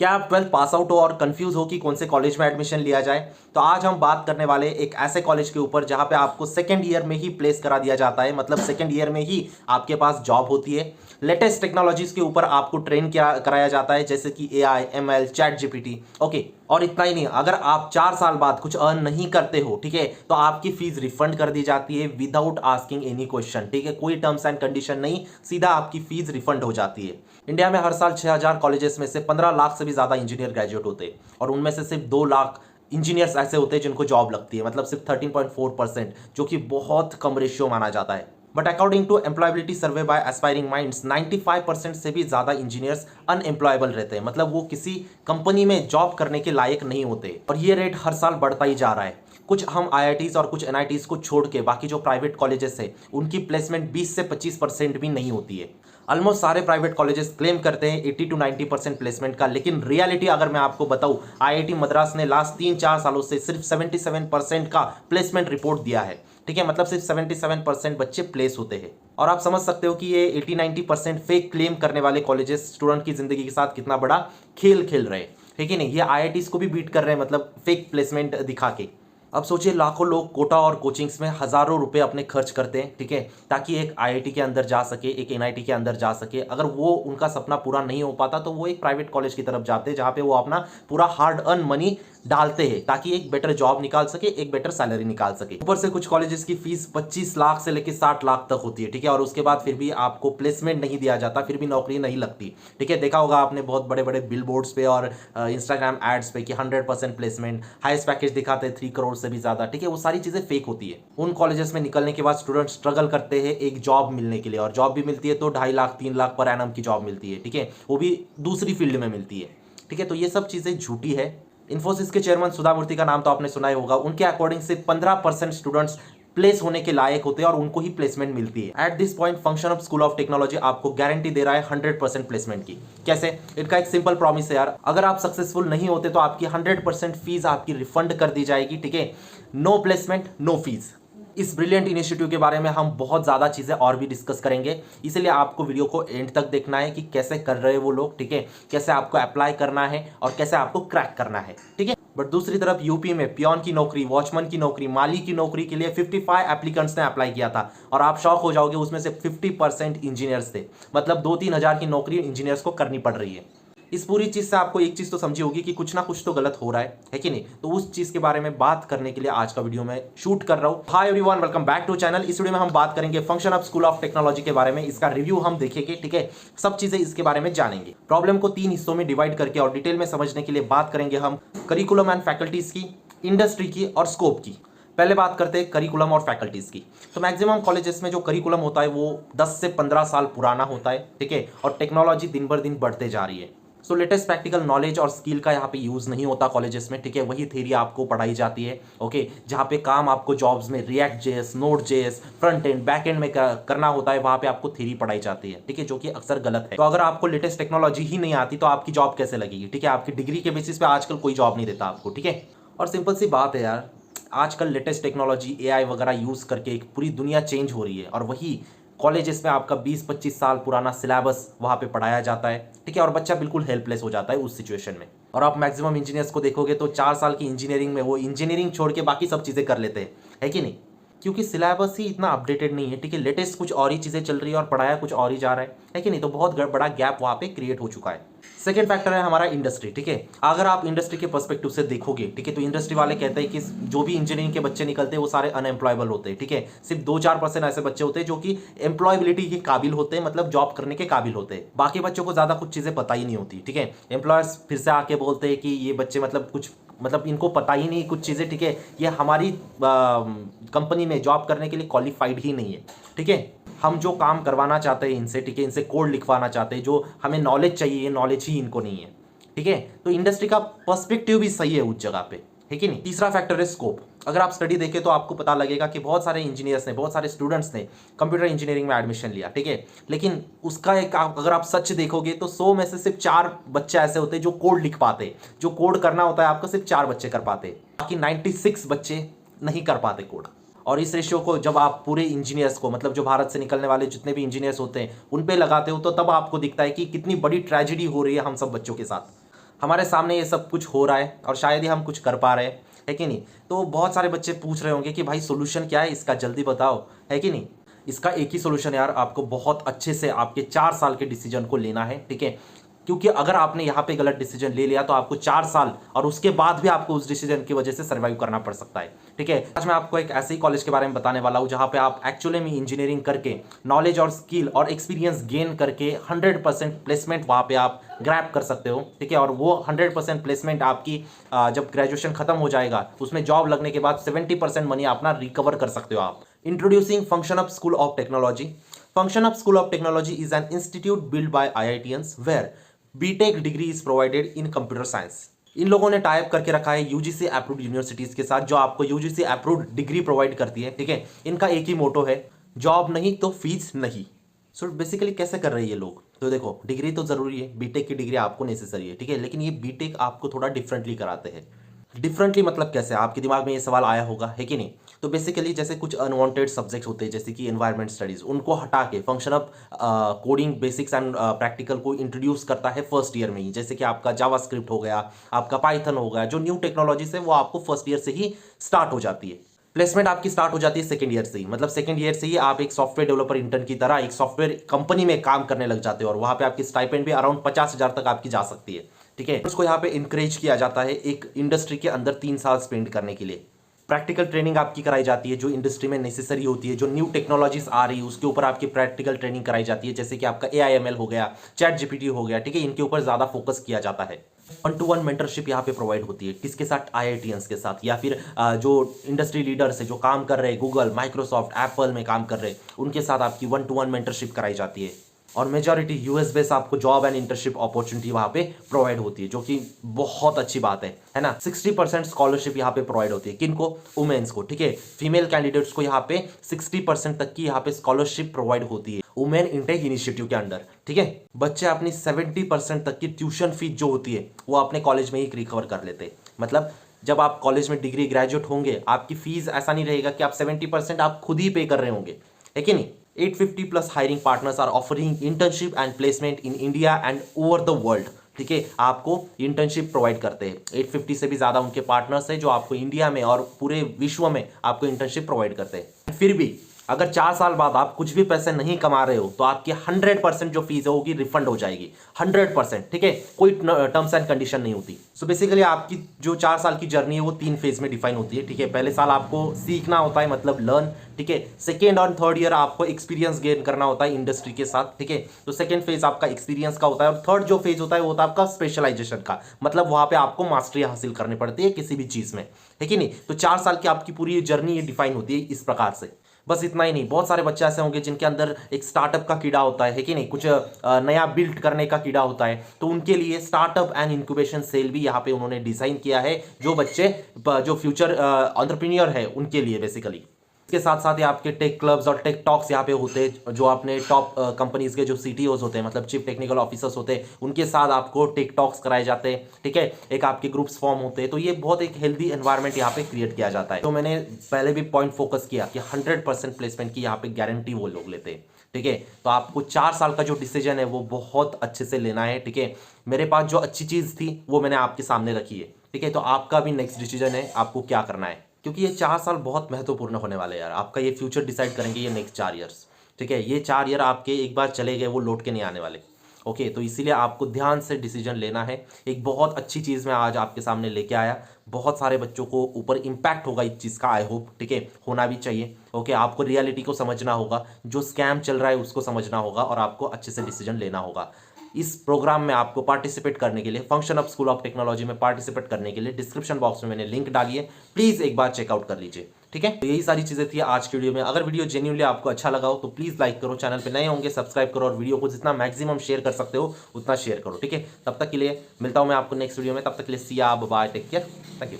क्या आप 12th pass out हो और कंफ्यूज हो कि कौन से कॉलेज में एडमिशन लिया जाए? तो आज हम बात करने वाले एक ऐसे कॉलेज के ऊपर जहां पे आपको सेकंड ईयर में ही प्लेस करा दिया जाता है, मतलब सेकंड ईयर में ही आपके पास जॉब होती है। लेटेस्ट टेक्नोलॉजीज के ऊपर आपको ट्रेन कराया जाता है, जैसे कि AI, ML, chat GPT. Okay, और इतना ही नहीं, अगर आप 4 साल बाद कुछ अर्न नहीं करते हो, ठीक है, तो आपकी फीस रिफंड कर दी जाती है विदाउट आस्किंग एनी क्वेश्चन। ठीक है, कोई टर्म्स एंड कंडीशन नहीं, सीधा आपकी फीस रिफंड हो जाती है। इंडिया में हर साल 6000 कॉलेजेस में से 15 लाख से भी ज्यादा इंजीनियर ग्रेजुएट होते हैं, और उनमें से सिर्फ 2 लाख इंजीनियर्स ऐसे होते हैं जिनको जॉब लगती है, मतलब सिर्फ 13.4%, जो कि बहुत कम रेशियो माना जाता है। But according to employability survey by Aspiring Minds, 95% से भी ज्यादा इंजीनियर्स अनएम्प्लॉयबल रहते हैं, मतलब वो किसी कंपनी में जॉब करने के लायक नहीं होते, और ये रेट हर साल बढ़ता ही जा रहा है। कुछ हम IITs और कुछ NITs को छोड़ के बाकी जो प्राइवेट कॉलेजेस है, उनकी प्लेसमेंट 20 से 25% भी नहीं होती है। ऑलमोस्ट सारे प्राइवेट कॉलेजेस क्लेम करते हैं 80 to 90% प्लेसमेंट का, लेकिन रियलिटी अगर मैं आपको बताऊं, IIT मद्रास ने लास्ट 3-4 सालों से सिर्फ 77% का प्लेसमेंट रिपोर्ट दिया है। ठीक है, मतलब सिर्फ 77% बच्चे प्लेस होते हैं। और आप समझ सकते हो कि ये 80-90% फेक क्लेम करने वाले कॉलेजेस स्टूडेंट की जिंदगी के साथ कितना बड़ा खेल खेल रहे हैं। ठीक है नहीं, ये IITs को भी बीट कर रहे हैं, मतलब फेक प्लेसमेंट दिखा के। अब सोचिए, लाखों लोग कोटा और कोचिंग्स में हजारों रुपए अपने खर्च करते हैं, ठीक है, ताकि एक IIT के अंदर जा सके, एक NIT के अंदर जा सके। अगर वो उनका सपना पूरा नहीं हो पाता तो वो एक प्राइवेट कॉलेज की तरफ जाते हैं, जहां पे वो अपना पूरा हार्ड अर्न मनी डालते हैं, ताकि एक बेटर जॉब निकाल सके, एक बेटर सैलरी निकाल सके। ऊपर से कुछ कॉलेजेस की फीस 25 लाख से लेकर 60 लाख तक होती है, ठीक है, और उसके बाद फिर भी आपको प्लेसमेंट नहीं दिया जाता, फिर भी नौकरी नहीं लगती। ठीक है, देखा होगा आपने बहुत बड़े बड़े बिल बोर्ड्स पे और इंस्टाग्राम एड्स पे कि 100% प्लेसमेंट, हाईएस्ट पैकेज दिखाते हैं 3 करोड़ से भी ज्यादा। ठीक है, वो सारी चीजें फेक होती है। उन कॉलेजेस में निकलने के बाद स्टूडेंट स्ट्रगल करते हैं एक जॉब मिलने के लिए, और जॉब भी मिलती है तो 2.5 लाख 3 लाख पर एनम की जॉब मिलती है। ठीक है, वो भी दूसरी फील्ड में मिलती है। ठीक है, तो ये सब चीजें झूठी है। इन्फोसिस के चेयरमैन सुधा मूर्ति का नाम तो आपने सुना ही होगा। उनके अकॉर्डिंग से 15% स्टूडेंट्स प्लेस होने के लायक होते हैं और उनको ही प्लेसमेंट मिलती है। At this point function of school of technology आपको गारंटी दे रहा है 100% प्लेसमेंट की। कैसे? इनका एक सिंपल प्रॉमिस है यार, अगर आप सक्सेसफुल नहीं होते तो आपकी 100% फीस आपकी रिफंड कर दी जाएगी। ठीक है, नो प्लेसमेंट नो फीस। इस ब्रिलियंट इनिशिएटिव के बारे में हम बहुत ज़्यादा चीज़ें और भी डिस्कस करेंगे, इसलिए आपको वीडियो को एंड तक देखना है कि कैसे कर रहे हैं वो लोग, ठीक है, कैसे आपको अप्लाई करना है और कैसे आपको क्रैक करना है। ठीक है, बट दूसरी तरफ यूपी में पियोन की नौकरी, वॉचमैन की नौकरी, माली की नौकरी के लिए 55 एप्लीकेंट्स ने अप्लाई किया था, और आप शॉक हो जाओगे, उसमें से 50% इंजीनियर्स थे। मतलब 2-3 हज़ार की नौकरी इंजीनियर्स को करनी पड़ रही है। इस पूरी चीज से आपको एक चीज तो समझी होगी कि कुछ ना कुछ तो गलत हो रहा है कि नहीं? तो उस चीज के बारे में बात करने के लिए आज का वीडियो मैं शूट कर रहा हूं। Hi everyone, welcome back to channel. इस वीडियो में हम बात करेंगे function of school of technology के बारे में, इसका रिव्यू हम देखेंगे, ठीक है, सब चीजें इसके बारे में जानेंगे। प्रॉब्लम को 3 हिस्सों में डिवाइड करके और डिटेल में समझने के लिए बात करेंगे हम करिकुलम एंड फैकल्टीज की, इंडस्ट्री की और स्कोप की। पहले बात करते हैं करिकुलम और फैकल्टीज की। तो मैक्सिमम कॉलेजेस में जो करिकुलम होता है वो 10 से 15 साल पुराना होता है, ठीक है, और टेक्नोलॉजी दिन भर दिन बढ़ते जा रही है। सो लेटेस्ट प्रैक्टिकल नॉलेज और स्किल का यहाँ पे यूज नहीं होता कॉलेजेस में, ठीक है, वही थ्योरी आपको पढ़ाई जाती है। ओके, जहाँ पे काम आपको जॉब्स में react JS, node JS, front end back and में करना होता है, वहाँ पे आपको थ्योरी पढ़ाई जाती है, ठीक है, जो कि अक्सर गलत है। तो अगर आपको लेटेस्ट टेक्नोलॉजी ही नहीं आती तो आपकी जॉब कैसे लगेगी? ठीक है, आपकी डिग्री के बेसिस पे आजकल कोई जॉब नहीं देता आपको, ठीक है। और सिंपल सी बात है यार, आजकल लेटेस्ट टेक्नोलॉजी AI वगैरह यूज करके एक पूरी दुनिया चेंज हो रही है, और वही कॉलेजेस में आपका 20-25 साल पुराना सिलेबस वहाँ पे पढ़ाया जाता है, ठीक है, और बच्चा बिल्कुल हेल्पलेस हो जाता है उस सिचुएशन में। और आप मैक्सिमम इंजीनियर्स को देखोगे तो 4 साल की इंजीनियरिंग में वो इंजीनियरिंग छोड़ के बाकी सब चीज़ें कर लेते हैं, है कि नहीं? क्योंकि सिलेबस ही इतना अपडेटेड नहीं है, ठीक है, लेटेस्ट कुछ और ही चीज़ें चल रही है और पढ़ाया कुछ और ही जा रहा है कि नहीं? तो बहुत बड़ा गैप वहाँ पे क्रिएट हो चुका है। सेकेंड फैक्टर है हमारा इंडस्ट्री, ठीक है। अगर आप इंडस्ट्री के पर्सपेक्टिव से देखोगे, ठीक है, तो इंडस्ट्री वाले कहते हैं कि जो भी इंजीनियरिंग के बच्चे निकलते हैं वो सारे अनएम्प्लॉयबल होते हैं, ठीक है, सिर्फ 2-4% ऐसे बच्चे होते हैं जो कि एम्प्लॉयबिलिटी के काबिल होते हैं, मतलब जॉब करने के काबिल होते हैं। बाकी बच्चों को ज़्यादा कुछ चीज़ें पता ही नहीं होती, ठीक है। एम्प्लॉयर्स फिर से आके बोलते हैं कि ये बच्चे मतलब इनको पता ही नहीं कुछ चीज़ें, ठीक है, ये हमारी कंपनी में जॉब करने के लिए क्वालिफाइड ही नहीं है, ठीक है। हम जो काम करवाना चाहते हैं इनसे, ठीक है, इनसे कोड लिखवाना चाहते हैं, जो हमें नॉलेज चाहिए, ये नॉलेज ही इनको नहीं है, ठीक है। तो इंडस्ट्री का पर्सपेक्टिव भी सही है उस जगह पे, है कि नहीं? तीसरा फैक्टर है स्कोप। अगर आप स्टडी देखें तो आपको पता लगेगा कि बहुत सारे इंजीनियर्स ने, बहुत सारे स्टूडेंट्स ने कंप्यूटर इंजीनियरिंग में एडमिशन लिया, ठीक है, लेकिन उसका एक अगर आप सच देखोगे तो 100 में से सिर्फ 4 बच्चे ऐसे होते हैं जो कोड लिख पाते, जो कोड करना होता है आपको सिर्फ 4 बच्चे कर पाते, बाकी 96 बच्चे नहीं कर पाते कोड। और इस रेशियो को जब आप पूरे इंजीनियर्स को, मतलब जो भारत से निकलने वाले जितने भी इंजीनियर्स होते हैं उन पे लगाते हो, तो तब आपको दिखता है कि कितनी बड़ी ट्रेजेडी हो रही है हम सब बच्चों के साथ। हमारे सामने ये सब कुछ हो रहा है और शायद ही हम कुछ कर पा रहे हैं, है कि नहीं। तो बहुत सारे बच्चे पूछ रहे होंगे कि भाई सोल्यूशन क्या है इसका, जल्दी बताओ, है कि नहीं। इसका एक ही सोल्यूशन यार, आपको बहुत अच्छे से आपके 4 साल के डिसीजन को लेना है, ठीक है। क्योंकि अगर आपने यहाँ पे गलत डिसीजन ले लिया तो आपको 4 साल और उसके बाद भी आपको उस डिसीजन की वजह से सर्वाइव करना पड़ सकता है, ठीक है। आज मैं आपको एक ऐसे ही कॉलेज के बारे में बताने वाला हूँ जहाँ पे आप एक्चुअली में इंजीनियरिंग करके नॉलेज और स्किल और एक्सपीरियंस गेन करके 100% प्लेसमेंट वहाँ पे आप ग्रैब कर सकते हो, ठीक है। और वो 100% प्लेसमेंट आपकी जब ग्रेजुएशन खत्म हो जाएगा उसमें जॉब लगने के बाद 70% मनी अपना रिकवर कर सकते हो आप। Introducing function up school of technology. Function up school of technology is an institute build by IITians where BTech degree is provided in computer science. इन लोगों ने टाइप करके रखा है यूजीसी अप्रूव्ड यूनिवर्सिटीज के साथ जो आपको यूजीसी अप्रूव्ड डिग्री प्रोवाइड करती है, ठीक है। इनका एक ही मोटो है, जॉब नहीं तो फीस नहीं। सो बेसिकली कैसे कर रहे हैं ये लोग, तो देखो डिग्री तो जरूरी है, बीटेक की डिग्री आपको नेसेसरी है, ठीक है। लेकिन ये बीटेक आपको थोड़ा डिफरेंटली कराते हैं। डिफरेंटली मतलब कैसे, आपके दिमाग में ये सवाल आया होगा, है कि नहीं। तो बेसिकली जैसे कुछ अनवांटेड सब्जेक्ट्स होते हैं जैसे कि एनवायरनमेंट स्टडीज, उनको हटा के function of coding basics and practical को इंट्रोड्यूस करता है फर्स्ट ईयर में ही। जैसे कि आपका जावास्क्रिप्ट हो गया, आपका पाइथन हो गया, जो न्यू टेक्नोलॉजीज है वो आपको फर्स्ट ईयर से ही स्टार्ट हो जाती है। प्लेसमेंट आपकी स्टार्ट हो जाती है सेकंड ईयर से ही, मतलब सेकंड ईयर से ही आप एक सॉफ्टवेयर डेवलपर इंटर्न की तरह एक सॉफ्टवेयर कंपनी में काम करने लग जाते हो और वहां पे आपकी स्टाइपेंड भी अराउंड 50,000 तक आपकी जा सकती है, ठीक है। उसको यहाँ पे इंकरेज किया जाता है एक इंडस्ट्री के अंदर 3 साल स्पेंड करने के लिए। प्रैक्टिकल ट्रेनिंग आपकी कराई जाती है जो इंडस्ट्री में नेसेसरी होती है, जो न्यू टेक्नोलॉजीज आ रही है उसके ऊपर आपकी प्रैक्टिकल ट्रेनिंग कराई जाती है। जैसे कि आपका AIML हो गया, ChatGPT हो गया, ठीक है। इनके ऊपर ज्यादा फोकस किया जाता है। 1-to-1 मेंटरशिप यहाँ पे प्रोवाइड होती है, किसके साथ, IITians के साथ, या फिर जो इंडस्ट्री लीडर्स है जो काम कर रहे हैं गूगल, माइक्रोसॉफ्ट, एप्पल में काम कर रहे हैं, उनके साथ आपकी 1-to-1 मेंटरशिप कराई जाती है। और मेजॉरिटी US बेस आपको जॉब एंड इंटर्नशिप अपॉर्चुनिटी वहाँ पे प्रोवाइड होती है, जो कि बहुत अच्छी बात है ना। 60% स्कॉलरशिप यहाँ पे प्रोवाइड होती है, किनको, वुमेन्स को, ठीक है। फीमेल कैंडिडेट्स को यहाँ पे 60% तक की यहाँ पे स्कॉलरशिप प्रोवाइड होती है वुमेन इनटेक इनिशिएटिव के अंडर, ठीक है। बच्चे अपनी 70% तक की ट्यूशन फीस जो होती है वो अपने कॉलेज में ही रिकवर कर लेते हैं। मतलब जब आप कॉलेज में डिग्री ग्रेजुएट होंगे आपकी फीस ऐसा नहीं रहेगा कि आप 70% आप खुद ही पे कर रहे होंगे, है कि नहीं। 850+ hiring partners are offering internship and placement in India and over the world, ठीक है। आपको इंटर्नशिप प्रोवाइड करते हैं, 850 से भी ज्यादा उनके पार्टनर्स हैं जो आपको इंडिया में और पूरे विश्व में आपको इंटर्नशिप प्रोवाइड करते हैं। फिर भी अगर 4 साल बाद आप कुछ भी पैसे नहीं कमा रहे हो तो आपकी 100% जो फीस होगी रिफंड हो जाएगी, 100%, ठीक है। कोई टर्म्स एंड कंडीशन नहीं होती। सो बेसिकली आपकी जो 4 साल की जर्नी है वो 3 फेज में डिफाइन होती है, ठीक है। पहले साल आपको सीखना होता है, मतलब लर्न, ठीक है। सेकेंड और थर्ड ईयर आपको एक्सपीरियंस गेन करना होता है इंडस्ट्री के साथ, ठीक है। तो सेकेंड फेज आपका एक्सपीरियंस का होता है और थर्ड जो फेज होता है वो होता है आपका स्पेशलाइजेशन का, मतलब वहां पे आपको मास्टरी हासिल करनी पड़ती है किसी भी चीज में, है कि नहीं। तो 4 साल की आपकी पूरी जर्नी डिफाइन होती है इस प्रकार से। बस इतना ही नहीं, बहुत सारे बच्चे ऐसे होंगे जिनके अंदर एक स्टार्टअप का कीड़ा होता है कि नहीं, कुछ नया बिल्ड करने का कीड़ा होता है। तो उनके लिए स्टार्टअप एंड इंक्यूबेशन सेल भी यहाँ पे उन्होंने डिजाइन किया है, जो बच्चे जो फ्यूचर एंटरप्रेन्योर है उनके लिए बेसिकली। इसके साथ साथ ही आपके टेक क्लब्स और टेक टॉक्स यहाँ पे होते हैं, जो अपने टॉप कंपनीज के जो CTOs होते हैं, मतलब चीफ टेक्निकल ऑफिसर्स होते हैं, उनके साथ आपको टेक टॉक्स कराए जाते हैं, ठीक है। एक आपके ग्रुप्स फॉर्म होते हैं, तो ये बहुत एक हेल्दी एनवायरनमेंट यहाँ पे क्रिएट किया जाता है। तो मैंने पहले भी पॉइंट फोकस किया कि 100% प्लेसमेंट की यहाँ पे गारंटी वो लोग लेते हैं, ठीक है। तो आपको 4 साल का जो डिसीजन है वो बहुत अच्छे से लेना है, ठीक है। मेरे पास जो अच्छी चीज थी वो मैंने आपके सामने रखी है, ठीक है। तो आपका भी नेक्स्ट डिसीजन है आपको क्या करना है, क्योंकि ये 4 साल बहुत महत्वपूर्ण होने वाले हैं यार। आपका ये फ्यूचर डिसाइड करेंगे ये नेक्स्ट 4 ईयर्स, ठीक है। ये 4 ईयर आपके एक बार चले गए वो लौट के नहीं आने वाले, ओके। तो इसीलिए आपको ध्यान से डिसीजन लेना है। एक बहुत अच्छी चीज़ मैं आज आपके सामने लेके आया, बहुत सारे बच्चों को ऊपर इम्पैक्ट होगा इस चीज़ का, आई होप, ठीक है। होना भी चाहिए, ओके। आपको रियलिटी को समझना होगा, जो स्कैम चल रहा है उसको समझना होगा और आपको अच्छे से डिसीजन लेना होगा। इस प्रोग्राम में आपको पार्टिसिपेट करने के लिए, function of school of technology में पार्टिसिपेट करने के लिए डिस्क्रिप्शन बॉक्स में मैंने लिंक डाली है, प्लीज एक बार चेकआउट कर लीजिए, ठीक है। तो यही सारी चीजें थी आज के वीडियो में। अगर वीडियो जेन्युइनली आपको अच्छा लगा हो तो प्लीज लाइक करो, चैनल पे नए होंगे सब्सक्राइब करो और वीडियो को जितना मैक्सिमम शेयर कर सकते हो उतना शेयर करो, ठीक है। तब तक के लिए मिलता हूं मैं आपको नेक्स्ट वीडियो में, तब तक के लिए see ya bye, take care, thank you.